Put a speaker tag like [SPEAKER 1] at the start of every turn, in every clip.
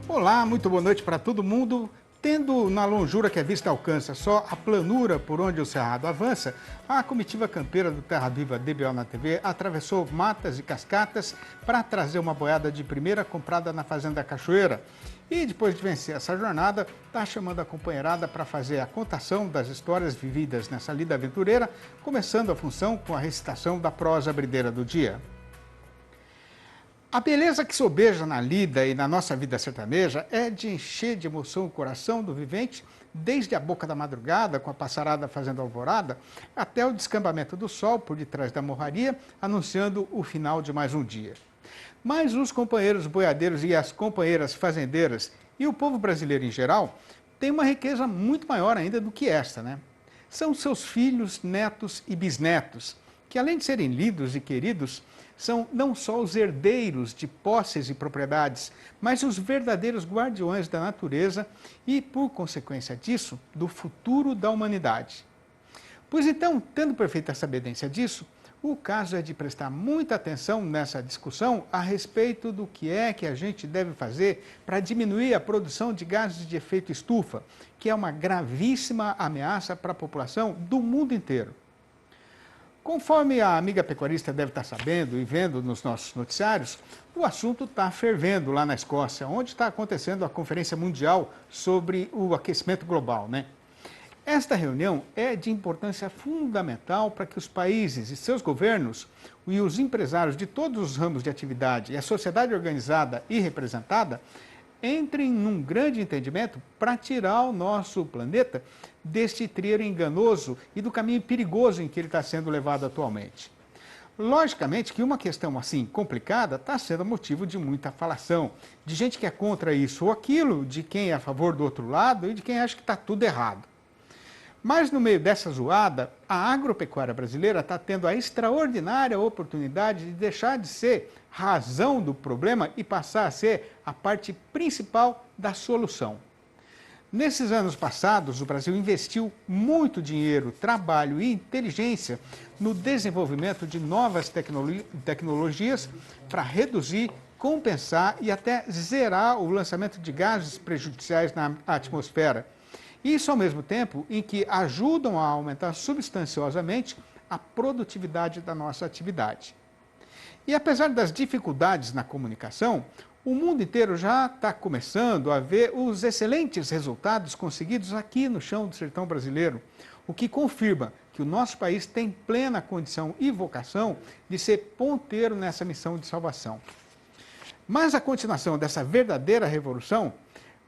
[SPEAKER 1] Olá, muito boa noite para todo mundo. Tendo na longura que a vista alcança só a planura por onde o cerrado avança, a comitiva campeira do Terra Viva DBO na TV atravessou matas e cascatas para trazer uma boiada de primeira comprada na Fazenda Cachoeira. E depois de vencer essa jornada, está chamando a companheirada para fazer a contação das histórias vividas nessa lida aventureira, começando a função com a recitação da prosa brideira do dia. A beleza que sobeja na lida e na nossa vida sertaneja é de encher de emoção o coração do vivente, desde a boca da madrugada, com a passarada fazendo alvorada, até o descambamento do sol por detrás da morraria, anunciando o final de mais um dia. Mas os companheiros boiadeiros e as companheiras fazendeiras e o povo brasileiro em geral têm uma riqueza muito maior ainda do que esta, né? São seus filhos, netos e bisnetos, que além de serem lidos e queridos, são não só os herdeiros de posses e propriedades, mas os verdadeiros guardiões da natureza e, por consequência disso, do futuro da humanidade. Pois então, tendo perfeita sabedência disso, o caso é de prestar muita atenção nessa discussão a respeito do que é que a gente deve fazer para diminuir a produção de gases de efeito estufa, que é uma gravíssima ameaça para a população do mundo inteiro. Conforme a amiga pecuarista deve estar sabendo e vendo nos nossos noticiários, o assunto está fervendo lá na Escócia, onde está acontecendo a Conferência Mundial sobre o Aquecimento Global, né? Esta reunião é de importância fundamental para que os países e seus governos e os empresários de todos os ramos de atividade e a sociedade organizada e representada entrem num grande entendimento para tirar o nosso planeta deste trilho enganoso e do caminho perigoso em que ele está sendo levado atualmente. Logicamente que uma questão assim complicada está sendo motivo de muita falação, de gente que é contra isso ou aquilo, de quem é a favor do outro lado e de quem acha que está tudo errado. Mas no meio dessa zoada, a agropecuária brasileira está tendo a extraordinária oportunidade de deixar de ser razão do problema e passar a ser a parte principal da solução. Nesses anos passados, o Brasil investiu muito dinheiro, trabalho e inteligência no desenvolvimento de novas tecnologias para reduzir, compensar e até zerar o lançamento de gases prejudiciais na atmosfera. Isso ao mesmo tempo em que ajudam a aumentar substanciosamente a produtividade da nossa atividade. E apesar das dificuldades na comunicação, o mundo inteiro já está começando a ver os excelentes resultados conseguidos aqui no chão do sertão brasileiro, o que confirma que o nosso país tem plena condição e vocação de ser ponteiro nessa missão de salvação. Mas a continuação dessa verdadeira revolução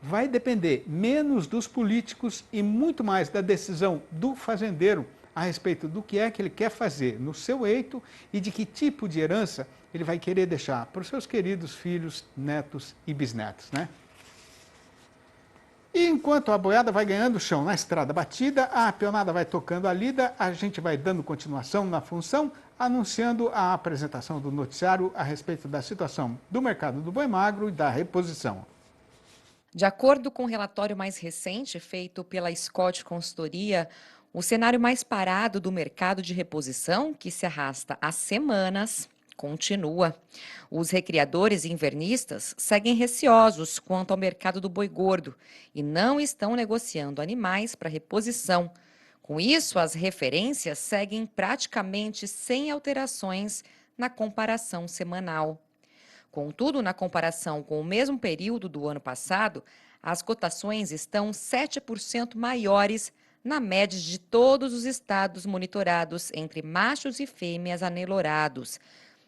[SPEAKER 1] vai depender menos dos políticos e muito mais da decisão do fazendeiro a respeito do que é que ele quer fazer no seu eito e de que tipo de herança ele vai querer deixar para os seus queridos filhos, netos e bisnetos, né? E enquanto a boiada vai ganhando chão na estrada batida, a peonada vai tocando a lida, a gente vai dando continuação na função, anunciando a apresentação do noticiário a respeito da situação do mercado do boi magro e da reposição.
[SPEAKER 2] De acordo com o relatório mais recente feito pela Scott Consultoria, o cenário mais parado do mercado de reposição, que se arrasta há semanas, continua. Os recriadores e invernistas seguem receosos quanto ao mercado do boi gordo e não estão negociando animais para reposição. Com isso, as referências seguem praticamente sem alterações na comparação semanal. Contudo, na comparação com o mesmo período do ano passado, as cotações estão 7% maiores na média de todos os estados monitorados entre machos e fêmeas anelorados.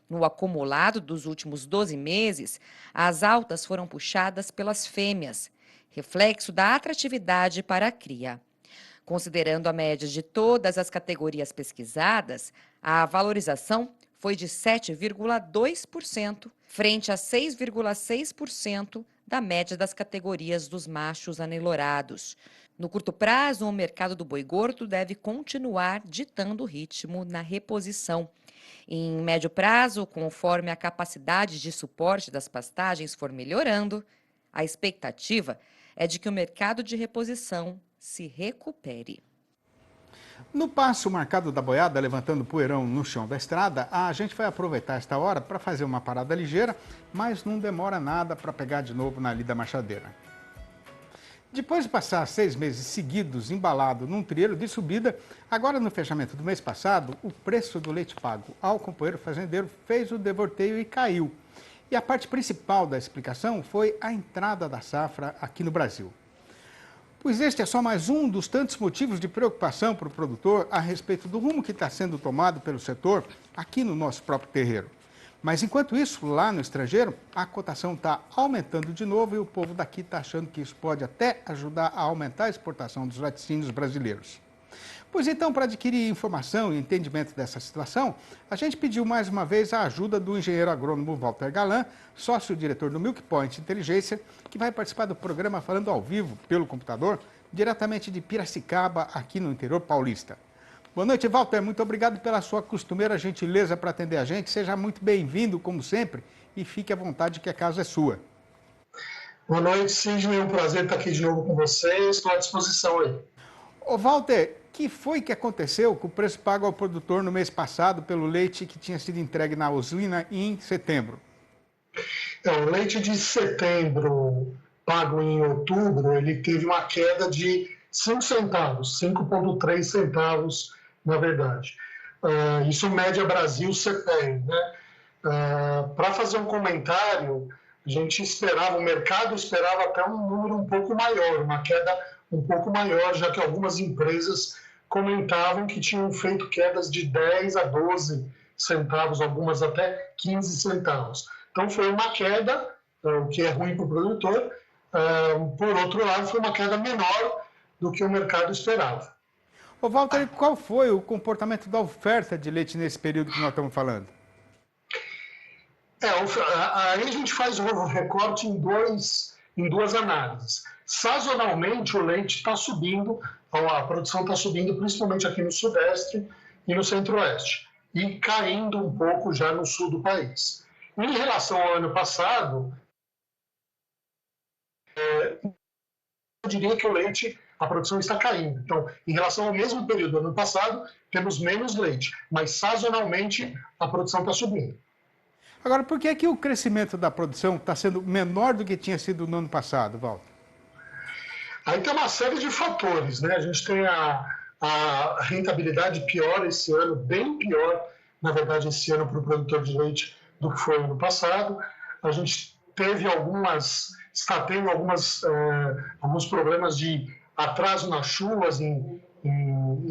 [SPEAKER 2] No acumulado dos últimos 12 meses, as altas foram puxadas pelas fêmeas, reflexo da atratividade para a cria. Considerando a média de todas as categorias pesquisadas, a valorização foi de 7,2%, frente a 6,6% da média das categorias dos machos anelorados. No curto prazo, o mercado do boi gordo deve continuar ditando o ritmo na reposição. Em médio prazo, conforme a capacidade de suporte das pastagens for melhorando, a expectativa é de que o mercado de reposição se recupere.
[SPEAKER 1] No passo marcado da boiada, levantando poeirão no chão da estrada, a gente vai aproveitar esta hora para fazer uma parada ligeira, mas não demora nada para pegar de novo na lida Machadeira. Depois de passar 6 meses seguidos embalado num trilho de subida, agora no fechamento do mês passado, o preço do leite pago ao companheiro fazendeiro fez o devorteio e caiu. E a parte principal da explicação foi a entrada da safra aqui no Brasil. Pois este é só mais um dos tantos motivos de preocupação para o produtor a respeito do rumo que está sendo tomado pelo setor aqui no nosso próprio terreiro. Mas enquanto isso, lá no estrangeiro, a cotação está aumentando de novo e o povo daqui está achando que isso pode até ajudar a aumentar a exportação dos laticínios brasileiros. Pois então, para adquirir informação e entendimento dessa situação, a gente pediu mais uma vez a ajuda do engenheiro agrônomo Walter Galan, sócio-diretor do Milk Point Inteligência, que vai participar do programa falando ao vivo, pelo computador, diretamente de Piracicaba, aqui no interior paulista. Boa noite, Walter. Muito obrigado pela sua costumeira gentileza para atender a gente. Seja muito bem-vindo, como sempre, e fique à vontade que a casa é sua.
[SPEAKER 3] Boa noite, Sidney. É um prazer estar aqui de novo com vocês. Estou à disposição aí.
[SPEAKER 1] Ô, Walter, que foi que aconteceu com o preço pago ao produtor no mês passado pelo leite que tinha sido entregue na usina em setembro?
[SPEAKER 3] O leite de setembro pago em outubro, ele teve uma queda de 5 centavos, 5,3 centavos, na verdade. Isso média Brasil CPEA, né? Para fazer um comentário, a gente esperava, o mercado esperava até um número um pouco maior, uma queda um pouco maior, já que algumas empresas comentavam que tinham feito quedas de 10 a 12 centavos, algumas até 15 centavos. Então foi uma queda, o que é ruim para o produtor. Por outro lado, foi uma queda menor do que o mercado esperava.
[SPEAKER 1] Ô, Walter, qual foi o comportamento da oferta de leite nesse período que nós estamos falando?
[SPEAKER 3] Aí a gente faz um recorte em duas análises. Sazonalmente, o leite está subindo, a produção está subindo, principalmente aqui no Sudeste e no Centro-Oeste, e caindo um pouco já no sul do país. Em relação ao ano passado, eu diria que o leite, a produção está caindo. Então, em relação ao mesmo período do ano passado, temos menos leite, mas sazonalmente a produção está subindo.
[SPEAKER 1] Agora, por que o crescimento da produção está sendo menor do que tinha sido no ano passado, Walter?
[SPEAKER 3] Aí tem uma série de fatores, né? A gente tem a rentabilidade pior esse ano, bem pior, na verdade, esse ano para o produtor de leite do que foi no passado. A gente está tendo alguns problemas de atraso nas chuvas em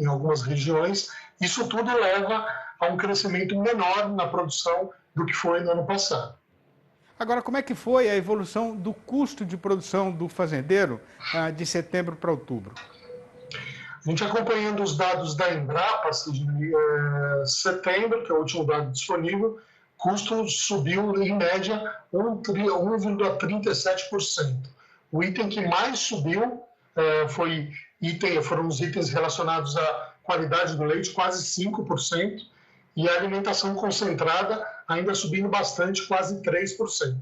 [SPEAKER 3] algumas regiões. Isso tudo leva a um crescimento menor na produção do que foi no ano passado.
[SPEAKER 1] Agora, como é que foi a evolução do custo de produção do fazendeiro de setembro para outubro?
[SPEAKER 3] A gente acompanhando os dados da Embrapa, setembro, que é o último dado disponível, custo subiu em média 1,37%. O item que mais subiu foram os itens relacionados à qualidade do leite, quase 5%, e a alimentação concentrada ainda subindo bastante, quase 3%.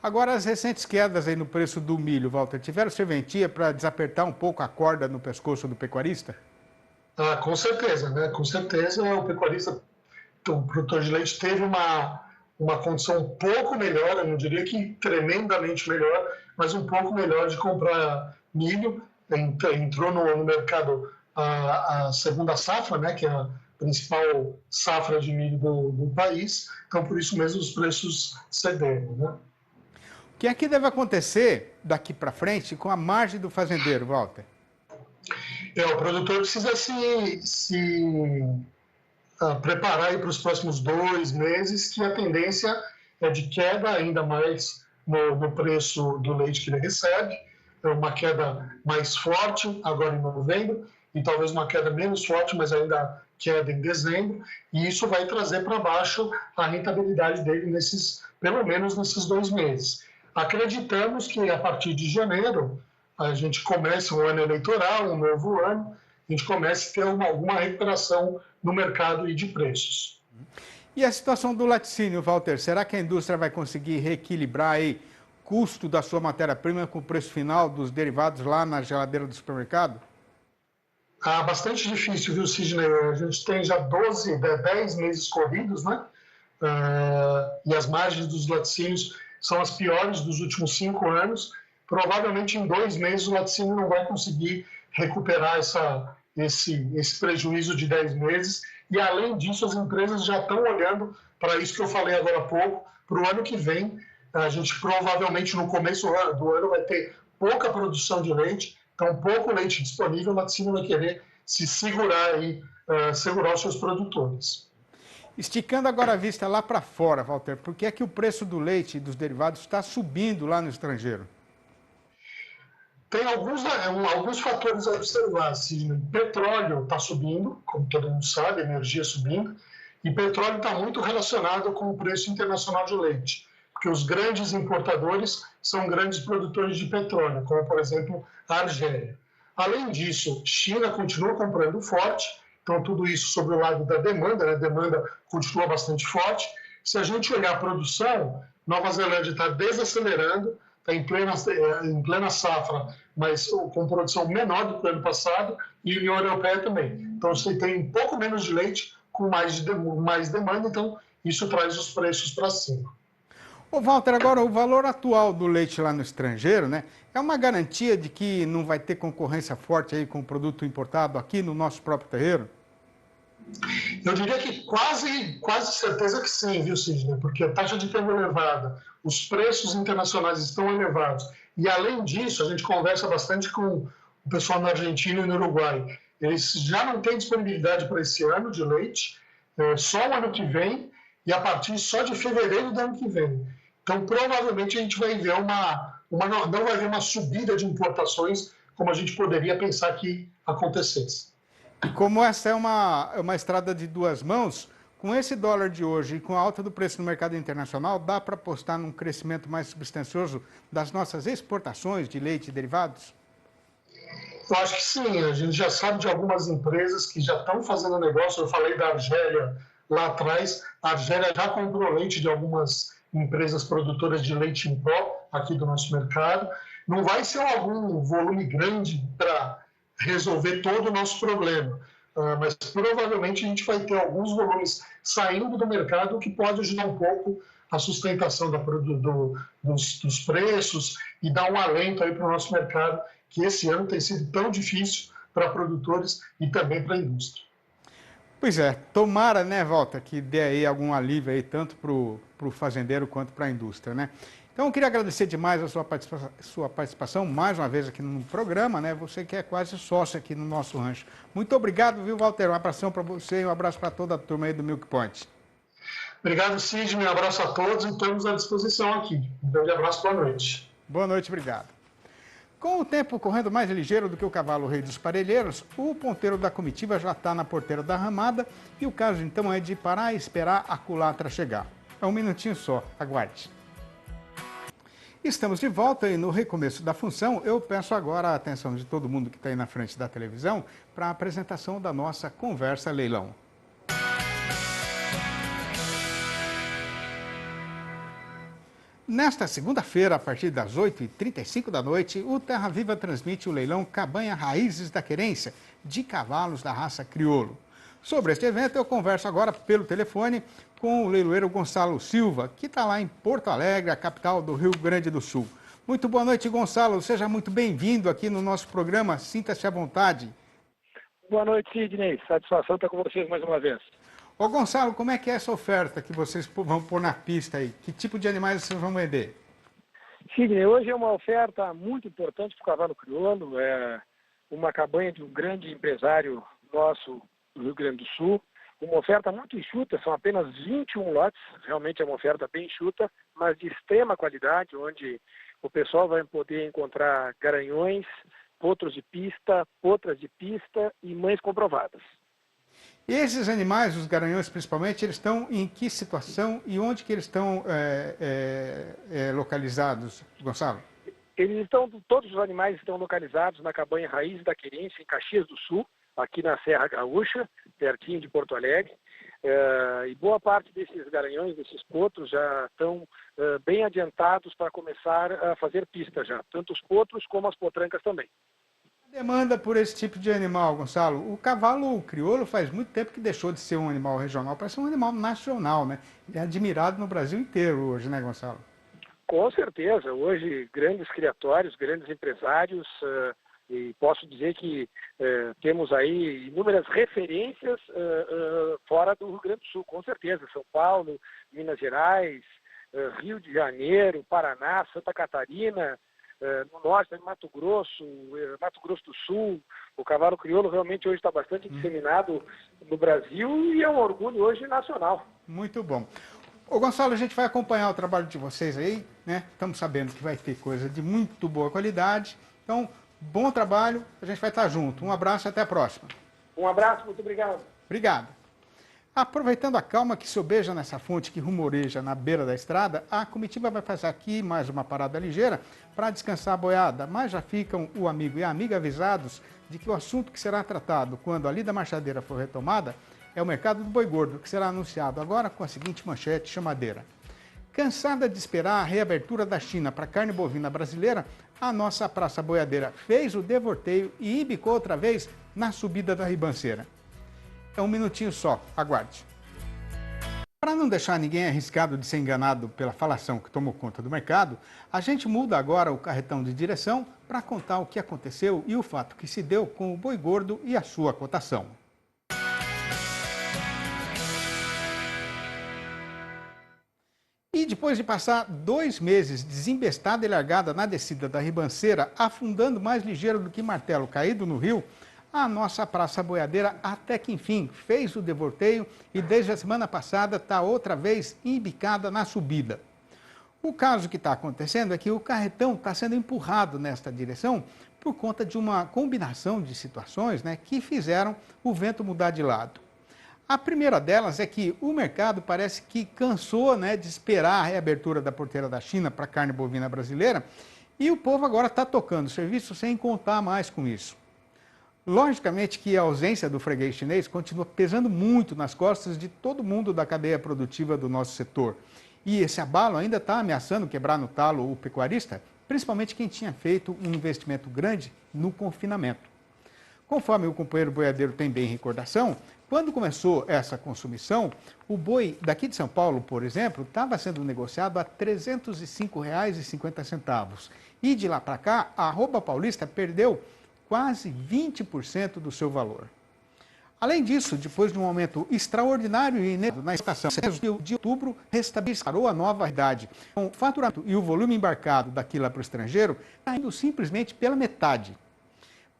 [SPEAKER 1] Agora, as recentes quedas aí no preço do milho, Walter, tiveram serventia para desapertar um pouco a corda no pescoço do pecuarista?
[SPEAKER 3] Com certeza, né? Com certeza o pecuarista, o produtor de leite teve uma condição um pouco melhor, eu não diria que tremendamente melhor, mas um pouco melhor de comprar milho. Entrou no mercado a segunda safra, né? Que é a principal safra de milho do país, então por isso mesmo os preços cederam, né?
[SPEAKER 1] O que é que deve acontecer daqui para frente com a margem do fazendeiro, Walter?
[SPEAKER 3] O produtor precisa se preparar para os próximos 2 meses, que a tendência é de queda ainda mais no preço do leite que ele recebe, uma queda mais forte agora em novembro, e talvez uma queda menos forte, mas ainda queda em dezembro, e isso vai trazer para baixo a rentabilidade dele pelo menos nesses 2 meses. Acreditamos que a partir de janeiro a gente comece um ano eleitoral, um novo ano, a gente comece a ter alguma recuperação no mercado e de preços.
[SPEAKER 1] E a situação do laticínio, Walter, será que a indústria vai conseguir reequilibrar aí o custo da sua matéria-prima com o preço final dos derivados lá na geladeira do supermercado?
[SPEAKER 3] Bastante difícil, viu, Sidney? A gente tem já 10 meses corridos, né? E as margens dos laticínios são as piores dos últimos 5 anos. Provavelmente em 2 meses o laticínio não vai conseguir recuperar esse prejuízo de 10 meses. E além disso, as empresas já estão olhando para isso que eu falei agora há pouco, para o ano que vem. A gente provavelmente no começo do ano vai ter pouca produção de leite, então pouco leite disponível, o laticínio vai querer se segurar aí, segurar os seus produtores.
[SPEAKER 1] Esticando agora a vista lá para fora, Walter, por que é que o preço do leite e dos derivados está subindo lá no estrangeiro?
[SPEAKER 3] Tem alguns fatores a observar, Sidney. Petróleo está subindo, como todo mundo sabe, energia subindo, e petróleo está muito relacionado com o preço internacional de leite, porque os grandes importadores são grandes produtores de petróleo, como, por exemplo, a Argélia. Além disso, China continua comprando forte, então tudo isso sobre o lado da demanda, a demanda continua bastante forte. Se a gente olhar a produção, Nova Zelândia está desacelerando, está em plena safra, mas com produção menor do que o ano passado, e a União Europeia também. Então, você tem um pouco menos de leite com mais demanda, então isso traz os preços para cima.
[SPEAKER 1] Ô Walter, agora o valor atual do leite lá no estrangeiro, né, é uma garantia de que não vai ter concorrência forte aí com o produto importado aqui no nosso próprio terreiro?
[SPEAKER 3] Eu diria que quase certeza que sim, viu, Sidney? Porque a taxa de câmbio é elevada, os preços internacionais estão elevados. E, além disso, a gente conversa bastante com o pessoal na Argentina e no Uruguai. Eles já não têm disponibilidade para esse ano de leite, só o ano que vem, e a partir só de fevereiro do ano que vem. Então, provavelmente, a gente vai ver não vai ver uma subida de importações como a gente poderia pensar que acontecesse.
[SPEAKER 1] E como essa é uma estrada de duas mãos, com esse dólar de hoje e com a alta do preço no mercado internacional, dá para apostar num crescimento mais substancioso das nossas exportações de leite e derivados?
[SPEAKER 3] Eu acho que sim, a gente já sabe de algumas empresas que já estão fazendo negócio. Eu falei da Argélia lá atrás, a Argélia já comprou leite de algumas empresas produtoras de leite em pó aqui do nosso mercado. Não vai ser algum volume grande para resolver todo o nosso problema, mas provavelmente a gente vai ter alguns volumes saindo do mercado que pode ajudar um pouco a sustentação dos preços e dar um alento aí para o nosso mercado, que esse ano tem sido tão difícil para produtores e também para a indústria.
[SPEAKER 1] Pois é, tomara, né, Walter, que dê aí algum alívio aí, tanto para o fazendeiro quanto para a indústria, né? Então, eu queria agradecer demais a sua participação mais uma vez aqui no programa, né? Você que é quase sócio aqui no nosso rancho. Muito obrigado, viu, Walter? Um abração para você e um abraço para toda a turma aí do Milk Point.
[SPEAKER 3] Obrigado, Sidney. Um abraço a todos e estamos à disposição aqui. Um grande abraço, boa noite.
[SPEAKER 1] Boa noite, obrigado. Com o tempo correndo mais ligeiro do que o cavalo rei dos parelheiros, o ponteiro da comitiva já está na porteira da ramada e o caso então é de parar e esperar a culatra chegar. É um minutinho só, aguarde. Estamos de volta e no recomeço da função eu peço agora a atenção de todo mundo que está aí na frente da televisão para a apresentação da nossa Conversa Leilão. Nesta segunda-feira, a partir das 8h35 da noite, o Terra Viva transmite o leilão Cabanha Raízes da Querência, de cavalos da raça crioulo. Sobre este evento, eu converso agora pelo telefone com o leiloeiro Gonçalo Silva, que está lá em Porto Alegre, a capital do Rio Grande do Sul. Muito boa noite, Gonçalo. Seja muito bem-vindo aqui no nosso programa. Sinta-se à vontade.
[SPEAKER 4] Boa noite, Sidney. Satisfação estar com vocês mais uma vez.
[SPEAKER 1] Ô, Gonçalo, como é que é essa oferta que vocês vão pôr na pista aí? Que tipo de animais vocês vão vender?
[SPEAKER 4] Sidney, hoje é uma oferta muito importante para o cavalo crioulo. É uma cabanha de um grande empresário nosso do Rio Grande do Sul. Uma oferta muito enxuta, são apenas 21 lotes. Realmente é uma oferta bem enxuta, mas de extrema qualidade, onde o pessoal vai poder encontrar garanhões, potros de pista, potras de pista e mães comprovadas.
[SPEAKER 1] E esses animais, os garanhões principalmente, eles estão em que situação e onde que eles estão localizados, Gonçalo?
[SPEAKER 4] Todos os animais estão localizados na Cabanha Raiz da Querência, em Caxias do Sul, aqui na Serra Gaúcha, pertinho de Porto Alegre. E boa parte desses garanhões, desses potros, já estão bem adiantados para começar a fazer pista já, tanto os potros como as potrancas também.
[SPEAKER 1] Demanda por esse tipo de animal, Gonçalo. O cavalo crioulo faz muito tempo que deixou de ser um animal regional para ser um animal nacional, né? É admirado no Brasil inteiro hoje, né, Gonçalo?
[SPEAKER 4] Com certeza. Hoje, grandes criatórios, grandes empresários, e posso dizer que temos aí inúmeras referências fora do Rio Grande do Sul, com certeza. São Paulo, Minas Gerais, Rio de Janeiro, Paraná, Santa Catarina, no norte, Mato Grosso do Sul. O cavalo crioulo realmente hoje está bastante disseminado no Brasil e é um orgulho hoje nacional.
[SPEAKER 1] Muito bom. Ô Gonçalo, a gente vai acompanhar o trabalho de vocês aí, né? Estamos sabendo que vai ter coisa de muito boa qualidade. Então, bom trabalho, a gente vai estar junto. Um abraço e até a próxima.
[SPEAKER 4] Um abraço, muito obrigado.
[SPEAKER 1] Obrigado. Aproveitando a calma que sobeja nessa fonte que rumoreja na beira da estrada, a comitiva vai fazer aqui mais uma parada ligeira para descansar a boiada, mas já ficam o amigo e a amiga avisados de que o assunto que será tratado quando a lida marchadeira for retomada é o mercado do boi gordo, que será anunciado agora com a seguinte manchete chamadeira. Cansada de esperar a reabertura da China para a carne bovina brasileira, a nossa praça boiadeira fez o devorteio e embicou outra vez na subida da ribanceira. É um minutinho só, aguarde. Para não deixar ninguém arriscado de ser enganado pela falação que tomou conta do mercado, a gente muda agora o carretão de direção para contar o que aconteceu e o fato que se deu com o boi gordo e a sua cotação. E depois de passar 2 meses desembestada e largada na descida da ribanceira, afundando mais ligeiro do que martelo caído no rio, a nossa praça boiadeira até que enfim fez o devorteio e desde a semana passada está outra vez embicada na subida. O caso que está acontecendo é que o carretão está sendo empurrado nesta direção por conta de uma combinação de situações, né, que fizeram o vento mudar de lado. A primeira delas é que o mercado parece que cansou, né, de esperar a reabertura da porteira da China para a carne bovina brasileira e o povo agora está tocando o serviço sem contar mais com isso. Logicamente que a ausência do freguês chinês continua pesando muito nas costas de todo mundo da cadeia produtiva do nosso setor. E esse abalo ainda está ameaçando quebrar no talo o pecuarista, principalmente quem tinha feito um investimento grande no confinamento. Conforme o companheiro boiadeiro tem bem recordação, quando começou essa consumição, o boi daqui de São Paulo, por exemplo, estava sendo negociado a R$ 305,50. E de lá para cá, a arroba paulista perdeu quase 20% do seu valor. Além disso, depois de um aumento extraordinário e inédito na estação de outubro, restabeleceu a nova idade, com o faturamento e o volume embarcado daqui lá para o estrangeiro caindo simplesmente pela metade.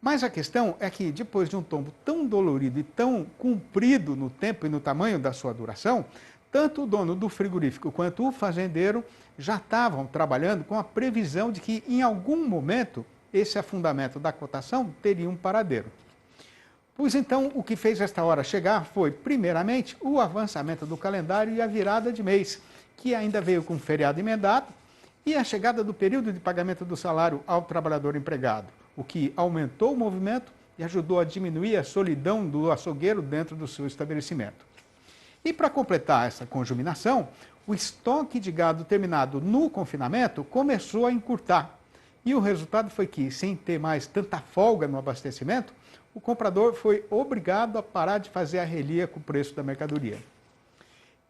[SPEAKER 1] Mas a questão é que, depois de um tombo tão dolorido e tão comprido no tempo e no tamanho da sua duração, tanto o dono do frigorífico quanto o fazendeiro já estavam trabalhando com a previsão de que, em algum momento, esse afundamento da cotação teria um paradeiro. Pois então, o que fez esta hora chegar foi, primeiramente, o avançamento do calendário e a virada de mês, que ainda veio com feriado emendado, e a chegada do período de pagamento do salário ao trabalhador empregado, o que aumentou o movimento e ajudou a diminuir a solidão do açougueiro dentro do seu estabelecimento. E para completar essa conjuminação, o estoque de gado terminado no confinamento começou a encurtar. E o resultado foi que, sem ter mais tanta folga no abastecimento, o comprador foi obrigado a parar de fazer a relia com o preço da mercadoria.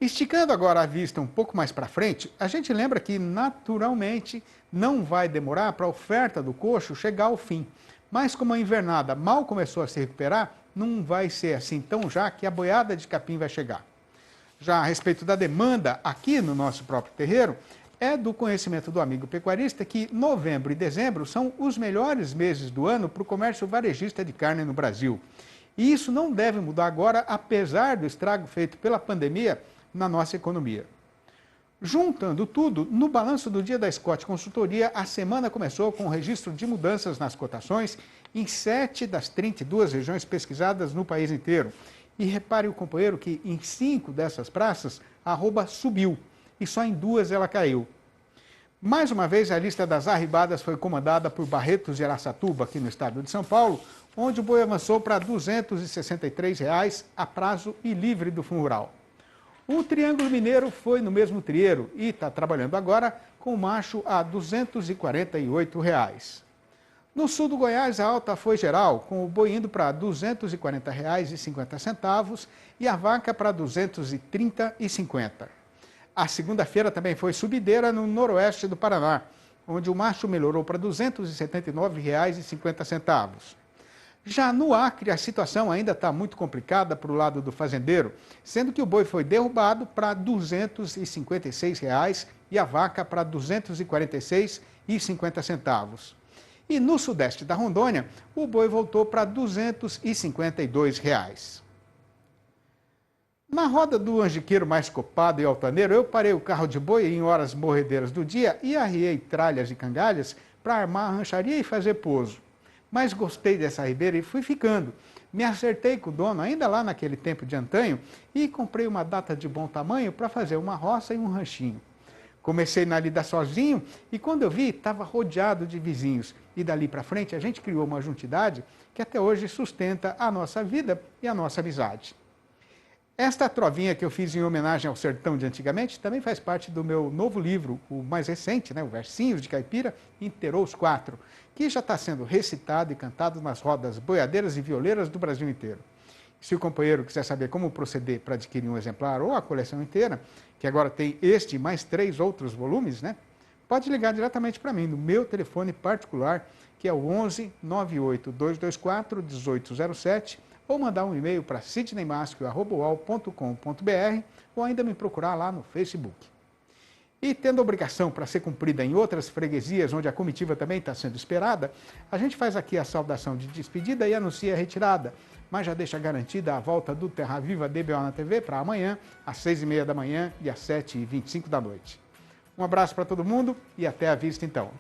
[SPEAKER 1] Esticando agora a vista um pouco mais para frente, a gente lembra que, naturalmente, não vai demorar para a oferta do coxo chegar ao fim. Mas como a invernada mal começou a se recuperar, não vai ser assim tão já que a boiada de capim vai chegar. Já a respeito da demanda aqui no nosso próprio terreiro, é do conhecimento do amigo pecuarista que novembro e dezembro são os melhores meses do ano para o comércio varejista de carne no Brasil. E isso não deve mudar agora, apesar do estrago feito pela pandemia na nossa economia. Juntando tudo, no balanço do dia da Scott Consultoria, a semana começou com o registro de mudanças nas cotações em 7 das 32 regiões pesquisadas no país inteiro. E repare o companheiro que em 5 dessas praças a arroba subiu e só em 2 ela caiu. Mais uma vez, a lista das arribadas foi comandada por Barretos de Araçatuba, aqui no estado de São Paulo, onde o boi avançou para R$ 263 a prazo e livre do fundo rural. O Triângulo Mineiro foi no mesmo trieiro e está trabalhando agora com o macho a R$ 248. No sul do Goiás, a alta foi geral, com o boi indo para R$ 240,50 e a vaca para R$ 230,50. A segunda-feira também foi subideira no noroeste do Paraná, onde o macho melhorou para R$ 279,50. Já no Acre, a situação ainda está muito complicada para o lado do fazendeiro, sendo que o boi foi derrubado para R$ 256,00 e a vaca para R$ 246,50. E no sudeste da Rondônia, o boi voltou para R$ 252,00. Na roda do angiqueiro mais copado e altaneiro, eu parei o carro de boi em horas morredeiras do dia e arriei tralhas e cangalhas para armar a rancharia e fazer pouso. Mas gostei dessa ribeira e fui ficando. Me acertei com o dono ainda lá naquele tempo de antanho e comprei uma data de bom tamanho para fazer uma roça e um ranchinho. Comecei na lida sozinho e quando eu vi, estava rodeado de vizinhos. E dali para frente a gente criou uma juntidade que até hoje sustenta a nossa vida e a nossa amizade. Esta trovinha que eu fiz em homenagem ao sertão de antigamente também faz parte do meu novo livro, o mais recente, o Versinhos de Caipira, Inteirou os Quatro, que já está sendo recitado e cantado nas rodas boiadeiras e violeiras do Brasil inteiro. Se o companheiro quiser saber como proceder para adquirir um exemplar ou a coleção inteira, que agora tem este e mais 3 outros volumes, pode ligar diretamente para mim no meu telefone particular, que é o 11 98 224 1807, ou mandar um e-mail para sidneymaschio@uol.com.br ou ainda me procurar lá no Facebook. E tendo obrigação para ser cumprida em outras freguesias onde a comitiva também está sendo esperada, a gente faz aqui a saudação de despedida e anuncia a retirada, mas já deixa garantida a volta do Terra Viva DBO na TV para amanhã, às 6h30 da manhã e às 7h25 da noite. Um abraço para todo mundo e até a vista então.